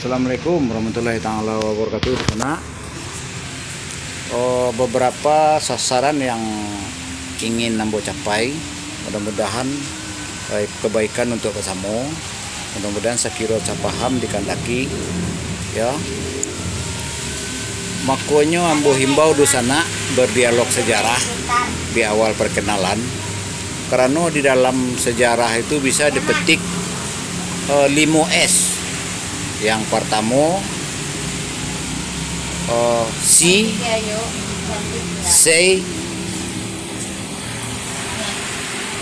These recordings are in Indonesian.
Assalamualaikum warahmatullahi taala wabarakatuh. Karena beberapa sasaran yang ingin nambo capai, mudah-mudahan kebaikan untuk bersama. Mudah-mudahan sakiro capaham dikandaki ya. Makanya ambo himbau di sana berdialog sejarah di awal perkenalan, karena di dalam sejarah itu bisa dipetik 5S. Yang pertama si, say,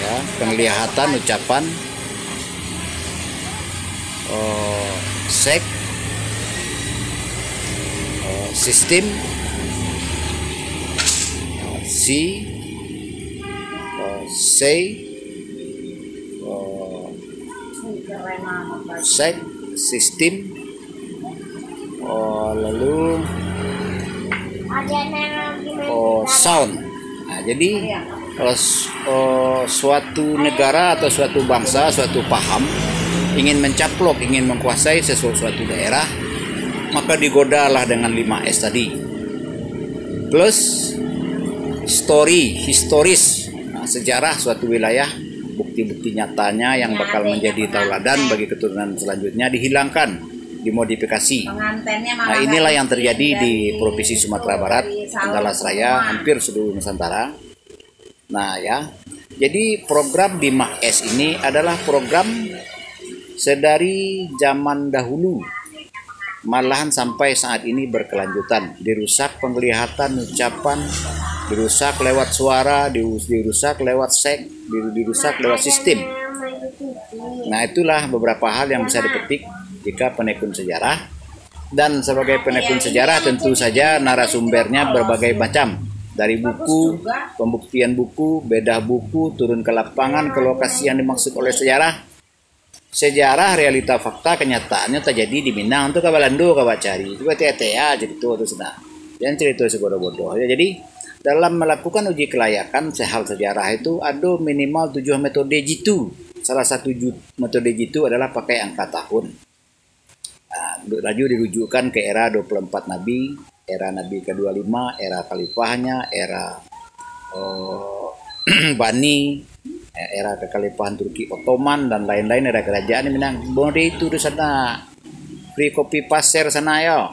ya, penglihatan ucapan, sek, sistem, si, say, sek, sistem, lalu sound. Nah, jadi kalau suatu negara atau suatu bangsa, suatu paham ingin mencaplok, ingin menguasai sesuatu daerah, maka digodalah dengan 5S tadi. Plus story, historis, sejarah suatu wilayah, bukti-bukti nyatanya yang bakal menjadi tauladan bagi keturunan selanjutnya dihilangkan, dimodifikasi. Nah, inilah yang terjadi di Provinsi Sumatera Barat, Tenggala Seraya, hampir seluruh Nusantara. Nah ya, jadi program Bima S ini adalah program sedari zaman dahulu, malahan sampai saat ini berkelanjutan. Dirusak penglihatan, ucapan, dirusak lewat suara, dirusak lewat sek, dirusak lewat sistem. Nah, itulah beberapa hal yang bisa dipetik jika penekun sejarah. Dan sebagai penekun sejarah tentu saja narasumbernya berbagai macam, dari buku, pembuktian buku, bedah buku, turun ke lapangan, ke lokasi yang dimaksud oleh sejarah. Sejarah, realita, fakta, kenyataannya terjadi di Minang itu kabalando kabacari itu ya jadi itu sudah yang cerita sebodoh-bodoh ya. Jadi dalam melakukan uji kelayakan hal sejarah itu ada minimal 7 metode jitu. Salah satu metode jitu adalah pakai angka tahun. Laju dirujukkan ke era 24 Nabi, era Nabi ke-25, era Khalifahnya, era Bani, era kekhalifahan Turki Ottoman dan lain-lain, era kerajaan Minang. Bonde itu di sana free copy passer sana ya.